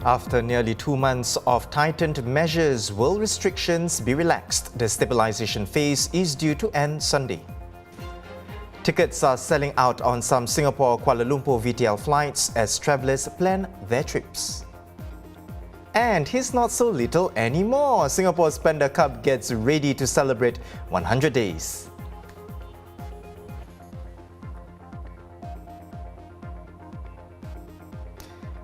After nearly 2 months of tightened measures, will restrictions be relaxed? The stabilisation phase is due to end Sunday. Tickets are selling out on some Singapore-Kuala Lumpur VTL flights as travellers plan their trips. And he's not so little anymore. Singapore's Panda Cup gets ready to celebrate 100 days.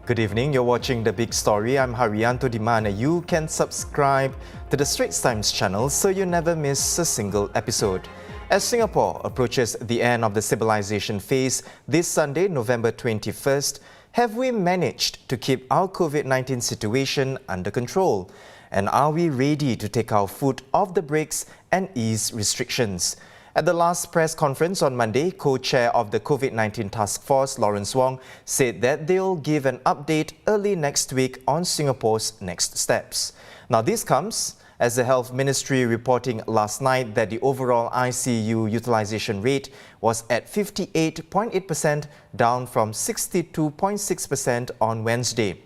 Good evening, you're watching The Big Story. I'm Haryanto Dimana. You can subscribe to the Straits Times channel so you never miss a single episode. As Singapore approaches the end of the stabilisation phase this Sunday, November 21st, have we managed to keep our COVID-19 situation under control? And are we ready to take our foot off the brakes and ease restrictions? At the last press conference on Monday, co-chair of the COVID-19 task force, Lawrence Wong, said that they'll give an update early next week on Singapore's next steps. Now, this comes as the Health Ministry reporting last night that the overall ICU utilisation rate was at 58.8%, down from 62.6% on Wednesday.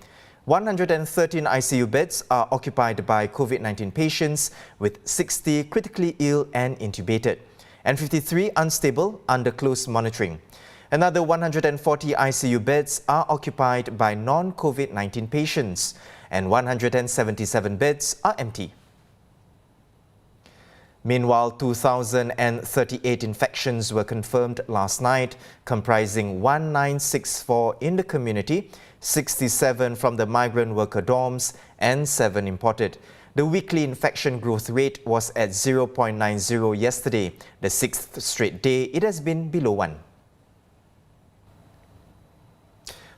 113 ICU beds are occupied by COVID-19 patients, with 60 critically ill and intubated, and 53 unstable under close monitoring. Another 140 ICU beds are occupied by non-COVID-19 patients, and 177 beds are empty. Meanwhile, 2,038 infections were confirmed last night, comprising 1,964 in the community, 67 from the migrant worker dorms, and 7 imported. The weekly infection growth rate was at 0.90 yesterday, the 6th straight day it has been below 1.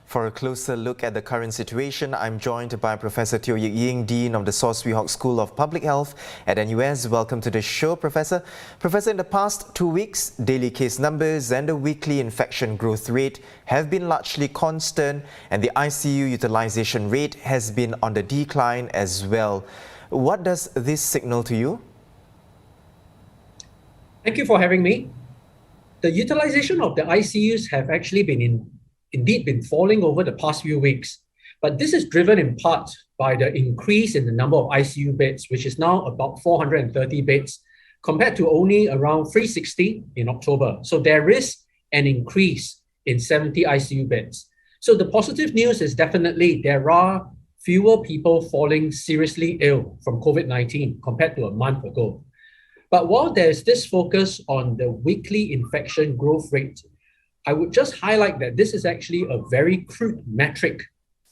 For a closer look at the current situation, I'm joined by Professor Teo Yik Ying, Dean of the Swee Hock School of Public Health at NUS. Welcome to the show, Professor. Professor, in the past 2 weeks, daily case numbers and the weekly infection growth rate have been largely constant, and the ICU utilisation rate has been on the decline as well. What does this signal to you? Thank you for having me. The utilization of the ICUs have actually indeed been falling over the past few weeks, but this is driven in part by the increase in the number of ICU beds, which is now about 430 beds, compared to only around 360 in October. So there is an increase in 70 ICU beds. So the positive news is definitely there are fewer people falling seriously ill from COVID-19 compared to a month ago. But while there's this focus on the weekly infection growth rate, I would just highlight that this is actually a very crude metric,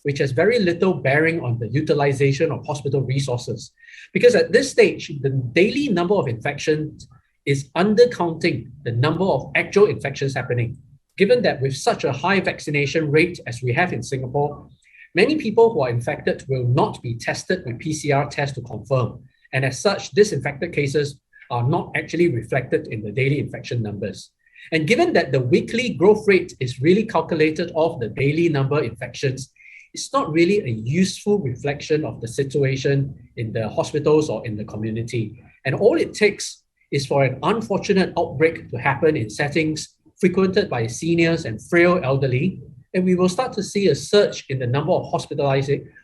which has very little bearing on the utilization of hospital resources. Because at this stage, the daily number of infections is undercounting the number of actual infections happening. Given that with such a high vaccination rate as we have in Singapore, many people who are infected will not be tested with PCR tests to confirm. And as such, disinfected cases are not actually reflected in the daily infection numbers. And given that the weekly growth rate is really calculated off the daily number of infections, it's not really a useful reflection of the situation in the hospitals or in the community. And all it takes is for an unfortunate outbreak to happen in settings frequented by seniors and frail elderly, and we will start to see a surge in the number of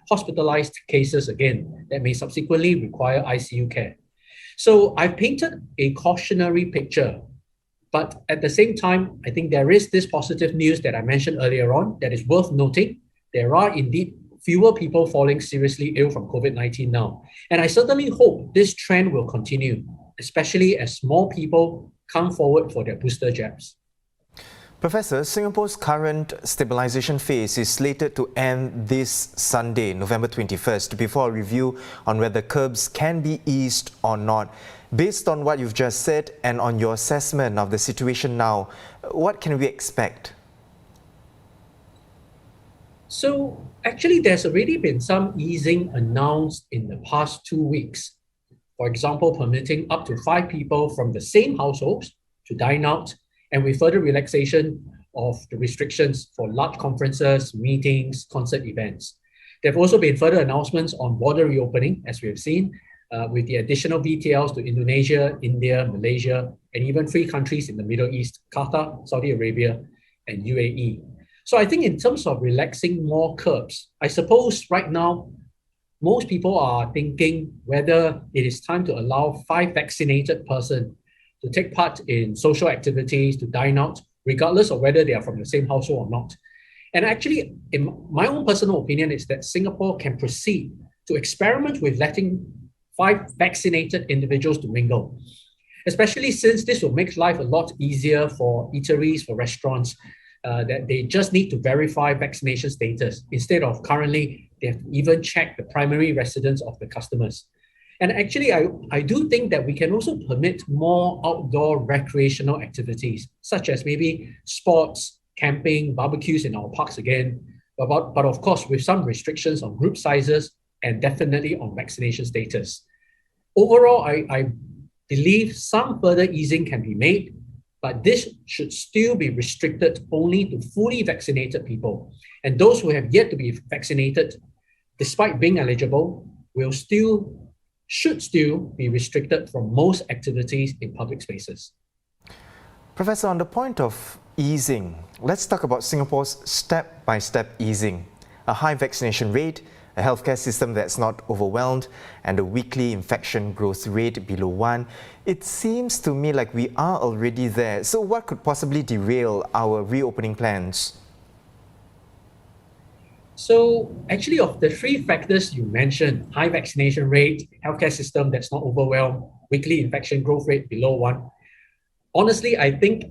hospitalized cases again that may subsequently require ICU care. So I've painted a cautionary picture, but at the same time, I think there is this positive news that I mentioned earlier on that is worth noting. There are indeed fewer people falling seriously ill from COVID-19 now. And I certainly hope this trend will continue, especially as more people come forward for their booster jabs. Professor, Singapore's current stabilisation phase is slated to end this Sunday, November 21st, before a review on whether curbs can be eased or not. Based on what you've just said and on your assessment of the situation now, what can we expect? So actually, there's already been some easing announced in the past 2 weeks. For example, permitting up to 5 people from the same households to dine out, and with further relaxation of the restrictions for large conferences, meetings, concert events. There have also been further announcements on border reopening, as we have seen, with the additional VTLs to Indonesia, India, Malaysia, and even 3 countries in the Middle East, Qatar, Saudi Arabia, and UAE. So I think in terms of relaxing more curbs, I suppose right now, most people are thinking whether it is time to allow 5 vaccinated person to take part in social activities, to dine out, regardless of whether they are from the same household or not. And actually, in my own personal opinion, is that Singapore can proceed to experiment with letting 5 vaccinated individuals to mingle, especially since this will make life a lot easier for eateries, for restaurants, that they just need to verify vaccination status instead of currently they have to even check the primary residence of the customers. And actually, I do think that we can also permit more outdoor recreational activities, such as maybe sports, camping, barbecues in our parks again, but of course, with some restrictions on group sizes and definitely on vaccination status. Overall, I believe some further easing can be made, but this should still be restricted only to fully vaccinated people. And those who have yet to be vaccinated, despite being eligible, should still be restricted from most activities in public spaces. Professor, on the point of easing, let's talk about Singapore's step-by-step easing. A high vaccination rate, a healthcare system that's not overwhelmed, and a weekly infection growth rate below 1. It seems to me like we are already there. So what could possibly derail our reopening plans? So actually, of the 3 factors you mentioned, high vaccination rate, healthcare system that's not overwhelmed, weekly infection growth rate below 1, honestly, I think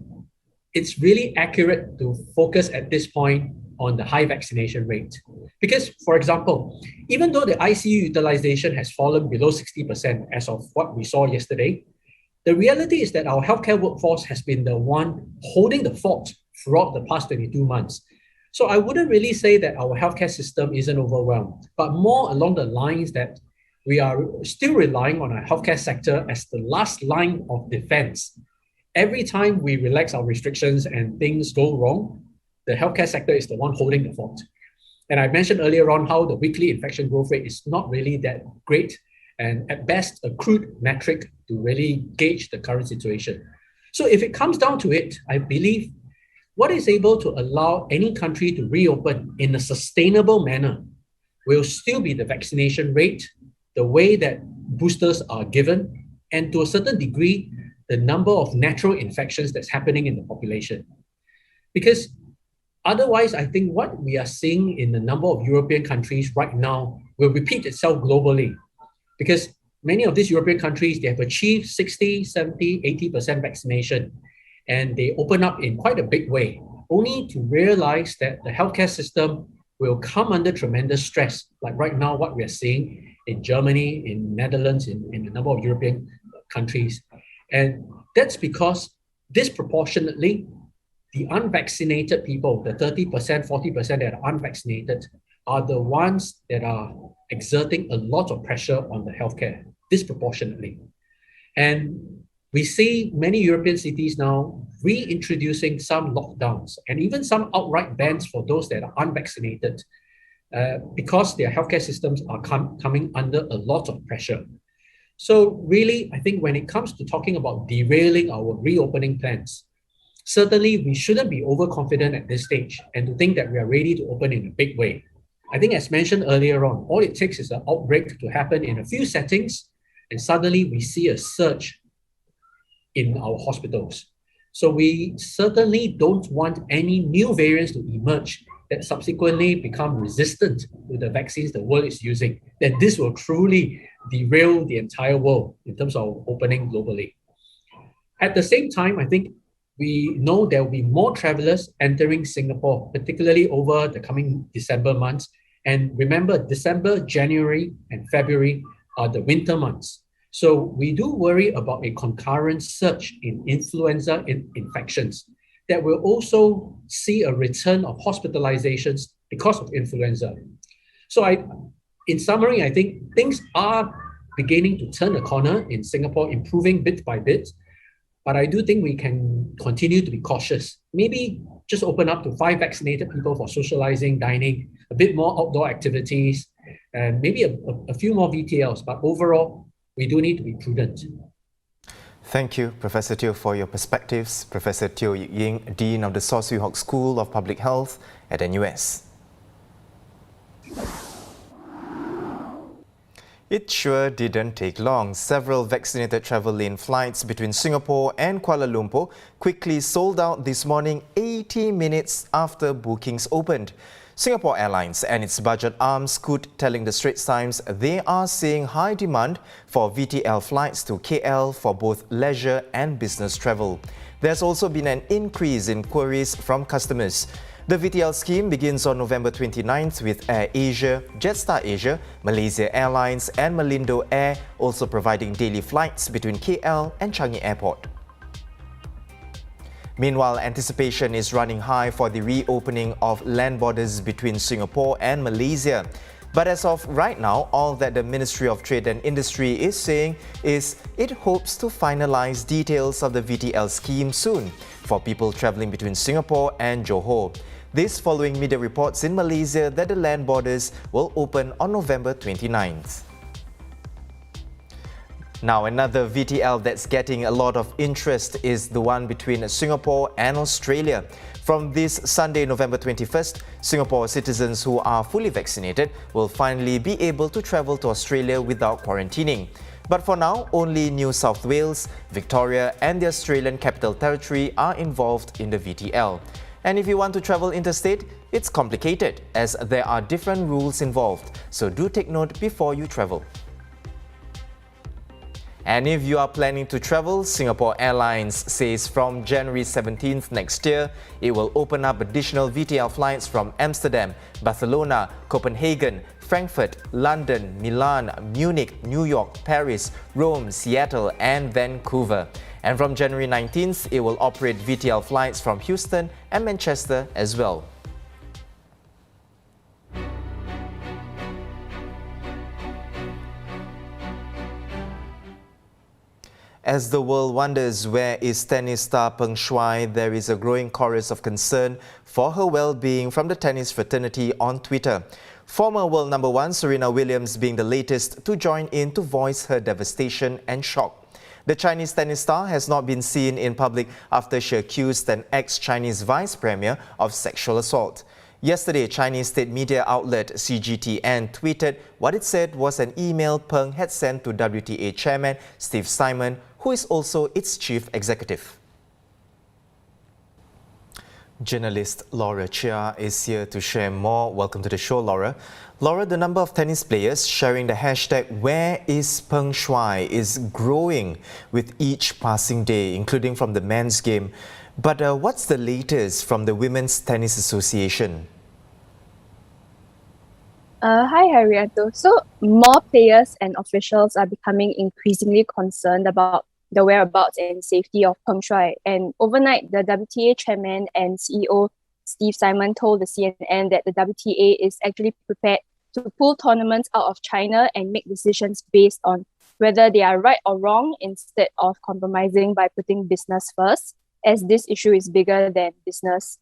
it's really accurate to focus at this point on the high vaccination rate. Because, for example, even though the ICU utilization has fallen below 60% as of what we saw yesterday, the reality is that our healthcare workforce has been the one holding the fort throughout the past 22 months. So I wouldn't really say that our healthcare system isn't overwhelmed, but more along the lines that we are still relying on our healthcare sector as the last line of defense. Every time we relax our restrictions and things go wrong, the healthcare sector is the one holding the fort. And I mentioned earlier on how the weekly infection growth rate is not really that great, and at best a crude metric to really gauge the current situation. So if it comes down to it, I believe what is able to allow any country to reopen in a sustainable manner will still be the vaccination rate, the way that boosters are given, and to a certain degree, the number of natural infections that's happening in the population. Because otherwise, I think what we are seeing in a number of European countries right now will repeat itself globally. Because many of these European countries, they have achieved 60, 70, 80% vaccination, and they open up in quite a big way, only to realize that the healthcare system will come under tremendous stress, like right now what we're seeing in Germany, in Netherlands, in a number of European countries. And that's because disproportionately, the unvaccinated people, the 30%, 40% that are unvaccinated, are the ones that are exerting a lot of pressure on the healthcare, disproportionately. And we see many European cities now reintroducing some lockdowns and even some outright bans for those that are unvaccinated because their healthcare systems are coming under a lot of pressure. So really, I think when it comes to talking about derailing our reopening plans, certainly we shouldn't be overconfident at this stage and to think that we are ready to open in a big way. I think as mentioned earlier on, all it takes is an outbreak to happen in a few settings, and suddenly we see a surge in our hospitals. So we certainly don't want any new variants to emerge that subsequently become resistant to the vaccines the world is using. Then this will truly derail the entire world in terms of opening globally. At the same time, I think we know there will be more travelers entering Singapore, particularly over the coming December months. And remember, December, January, and February are the winter months. So we do worry about a concurrent surge in influenza infections that will also see a return of hospitalizations because of influenza. So in summary, I think things are beginning to turn a corner in Singapore, improving bit by bit. But I do think we can continue to be cautious. Maybe just open up to 5 vaccinated people for socializing, dining, a bit more outdoor activities, and maybe a few more VTLs. But overall, we do need to be prudent. Thank you, Professor Teo, for your perspectives. Professor Teo Yik Ying, Dean of the Swee Hock School of Public Health at NUS. It sure didn't take long. Several vaccinated travel lane flights between Singapore and Kuala Lumpur quickly sold out this morning 80 minutes after bookings opened. Singapore Airlines and its budget arm Scoot telling the Straits Times they are seeing high demand for VTL flights to KL for both leisure and business travel. There's also been an increase in queries from customers. The VTL scheme begins on November 29th with Air Asia, Jetstar Asia, Malaysia Airlines and Malindo Air also providing daily flights between KL and Changi Airport. Meanwhile, anticipation is running high for the reopening of land borders between Singapore and Malaysia. But as of right now, all that the Ministry of Trade and Industry is saying is it hopes to finalize details of the VTL scheme soon for people travelling between Singapore and Johor. This following media reports in Malaysia that the land borders will open on November 29th. Now, another VTL that's getting a lot of interest is the one between Singapore and Australia. From this Sunday, November 21st, Singapore citizens who are fully vaccinated will finally be able to travel to Australia without quarantining. But for now, only New South Wales, Victoria and the Australian Capital Territory are involved in the VTL. And if you want to travel interstate, it's complicated as there are different rules involved, so do take note before you travel. And if you are planning to travel, Singapore Airlines says from January 17th next year, it will open up additional VTL flights from Amsterdam, Barcelona, Copenhagen, Frankfurt, London, Milan, Munich, New York, Paris, Rome, Seattle and Vancouver. And from January 19th, it will operate VTL flights from Houston and Manchester as well. As the world wonders where is tennis star Peng Shuai, there is a growing chorus of concern for her well-being from the tennis fraternity on Twitter. Former world number one Serena Williams being the latest to join in to voice her devastation and shock. The Chinese tennis star has not been seen in public after she accused an ex-Chinese vice premier of sexual assault. Yesterday, Chinese state media outlet CGTN tweeted what it said was an email Peng had sent to WTA chairman Steve Simon, who is also its chief executive. Journalist Laura Chia is here to share more. Welcome to the show, Laura. Laura, the number of tennis players sharing the hashtag WHEREISPENGSHUAI is growing with each passing day, including from the men's game. But what's the latest from the Women's Tennis Association? Hi, Harrietto. So, more players and officials are becoming increasingly concerned about the whereabouts and safety of Peng Shuai. And overnight, the WTA chairman and CEO Steve Simon told the CNN that the WTA is actually prepared to pull tournaments out of China and make decisions based on whether they are right or wrong instead of compromising by putting business first, as this issue is bigger than business.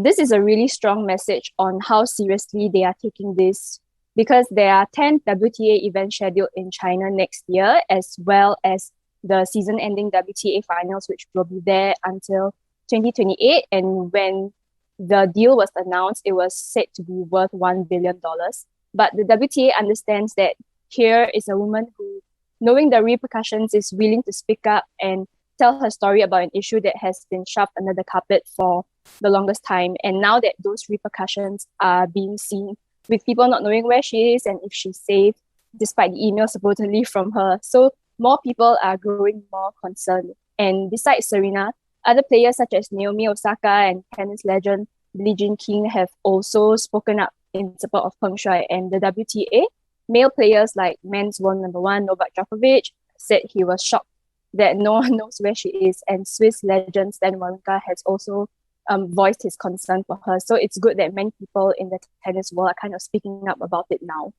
This is a really strong message on how seriously they are taking this, because there are 10 WTA events scheduled in China next year, as well as the season-ending WTA finals, which will be there until 2028. And when the deal was announced, it was said to be worth $1 billion. But the WTA understands that here is a woman who, knowing the repercussions, is willing to speak up and tell her story about an issue that has been shoved under the carpet for the longest time. And now that those repercussions are being seen, with people not knowing where she is and if she's safe, despite the email supposedly from her. So more people are growing more concerned. And besides Serena, other players such as Naomi Osaka and tennis legend Billie Jean King have also spoken up in support of Peng Shuai and the WTA. Male players like men's world number one Novak Djokovic said he was shocked that no one knows where she is, and Swiss legend Stan Wawrinka has also voiced his concern for her. So it's good that many people in the tennis world are kind of speaking up about it now.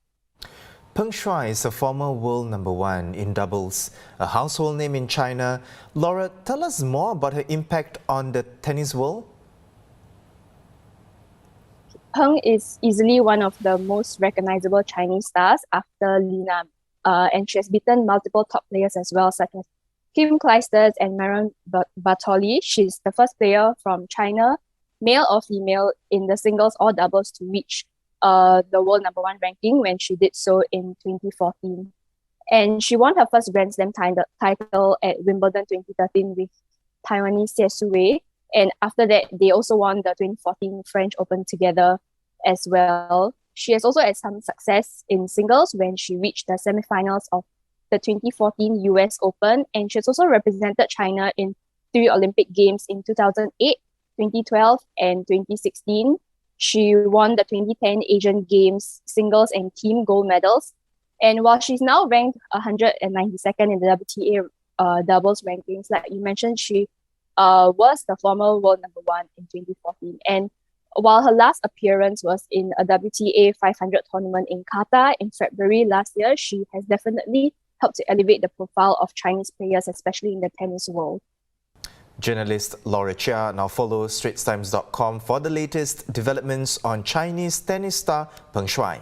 Peng Shuai is a former world number one in doubles, a household name in China. Laura, tell us more about her impact on the tennis world. Peng is easily one of the most recognizable Chinese stars after Lina, and she has beaten multiple top players as well, such as Kim Clijsters and Maron Bartoli. She's the first player from China, male or female, in the singles or doubles to reach the world number 1 ranking when she did so in 2014. And she won her first Grand Slam title at Wimbledon 2013 with Taiwanese Swee. And after that, they also won the 2014 French Open together as well. She has also had some success in singles when she reached the semifinals of the 2014 US Open, and she has also represented China in 3 Olympic Games in 2008, 2012, and 2016. She won the 2010 Asian Games singles and team gold medals. And while she's now ranked 192nd in the WTA doubles rankings, like you mentioned, she was the former world number 1 in 2014. And while her last appearance was in a WTA 500 tournament in Qatar in February last year, she has definitely helped to elevate the profile of Chinese players, especially in the tennis world. Journalist Laura Chia now follows StraitsTimes.com for the latest developments on Chinese tennis star Peng Shuai.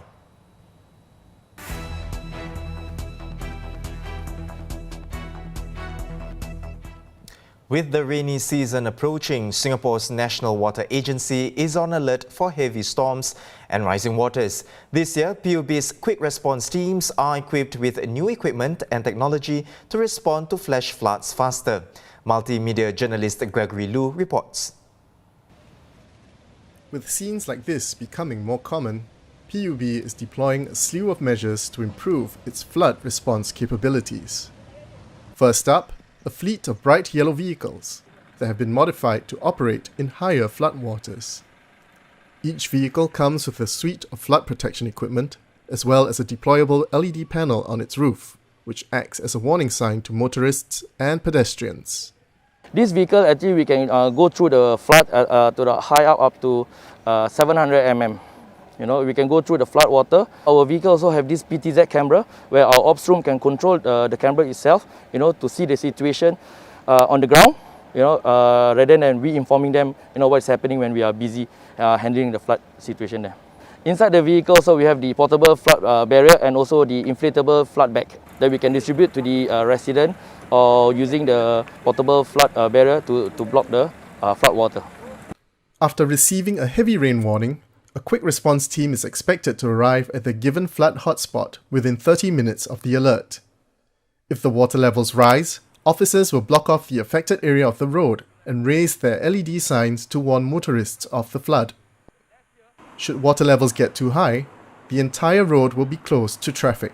With the rainy season approaching, Singapore's National Water Agency is on alert for heavy storms and rising waters. This year, PUB's quick response teams are equipped with new equipment and technology to respond to flash floods faster. Multimedia journalist Gregory Lu reports. With scenes like this becoming more common, PUB is deploying a slew of measures to improve its flood response capabilities. First up, a fleet of bright yellow vehicles that have been modified to operate in higher floodwaters. Each vehicle comes with a suite of flood protection equipment, as well as a deployable LED panel on its roof, which acts as a warning sign to motorists and pedestrians. This vehicle, actually, we can go through the flood to the high up to 700 mm. You know, we can go through the flood water. Our vehicle also have this PTZ camera where our ops room can control the camera itself, you know, to see the situation on the ground, you know, rather than we informing them, you know, what's happening when we are busy handling the flood situation there. Inside the vehicle, so we have the portable flood barrier and also the inflatable flood bag that we can distribute to the resident or using the portable flood barrier to block the flood water. After receiving a heavy rain warning, a quick response team is expected to arrive at the given flood hotspot within 30 minutes of the alert. If the water levels rise, officers will block off the affected area of the road and raise their LED signs to warn motorists of the flood. Should water levels get too high, the entire road will be closed to traffic.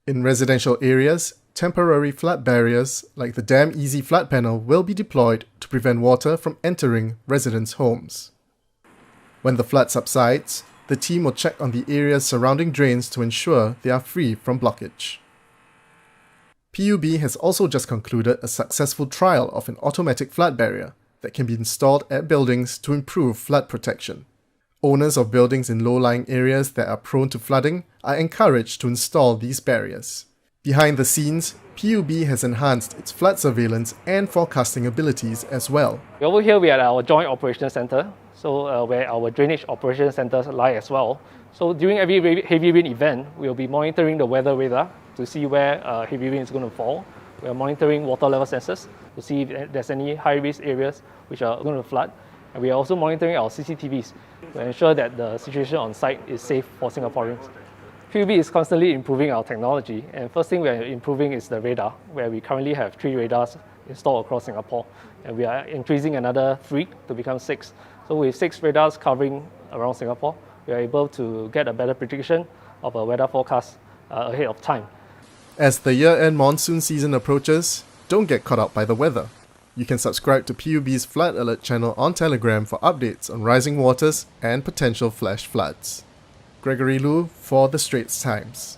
In residential areas, temporary flood barriers like the Dam Easy flood panel will be deployed to prevent water from entering residents' homes. When the flood subsides, the team will check on the areas surrounding drains to ensure they are free from blockage. PUB has also just concluded a successful trial of an automatic flood barrier that can be installed at buildings to improve flood protection. Owners of buildings in low-lying areas that are prone to flooding are encouraged to install these barriers. Behind the scenes, PUB has enhanced its flood surveillance and forecasting abilities as well. Over here we are at our Joint Operations Center, so where our drainage operations centers lie as well. So during every heavy rain event, we'll be monitoring the weather radar to see where heavy rain is going to fall. We are monitoring water level sensors to see if there's any high-risk areas which are going to flood. And we are also monitoring our CCTVs to ensure that the situation on site is safe for Singaporeans. PUB is constantly improving our technology, and first thing we are improving is the radar, where we currently have 3 radars installed across Singapore, and we are increasing another 3 to become 6. So with 6 radars covering around Singapore, we are able to get a better prediction of a weather forecast ahead of time. As the year-end monsoon season approaches, don't get caught up by the weather. You can subscribe to PUB's Flood Alert channel on Telegram for updates on rising waters and potential flash floods. Gregory Lu for the Straits Times.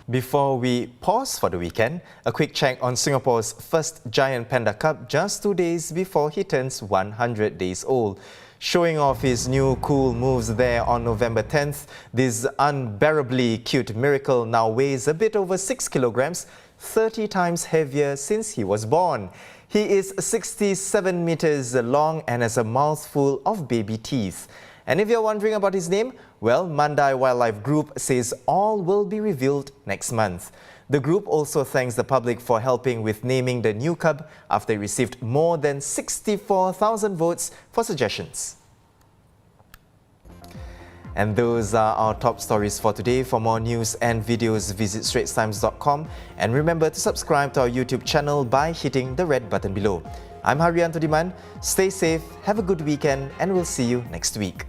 Before we pause for the weekend, a quick check on Singapore's first giant panda cub just 2 days before he turns 100 days old. Showing off his new cool moves there on November 10th, this unbearably cute miracle now weighs a bit over 6 kilograms, 30 times heavier since he was born. He is 67 meters long and has a mouthful of baby teeth. And if you're wondering about his name, well, Mandai Wildlife Group says all will be revealed next month. The group also thanks the public for helping with naming the new cub after it received more than 64,000 votes for suggestions. And those are our top stories for today. For more news and videos, visit straitstimes.com and remember to subscribe to our YouTube channel by hitting the red button below. I'm Haryanto Diman. Stay safe, have a good weekend, and we'll see you next week.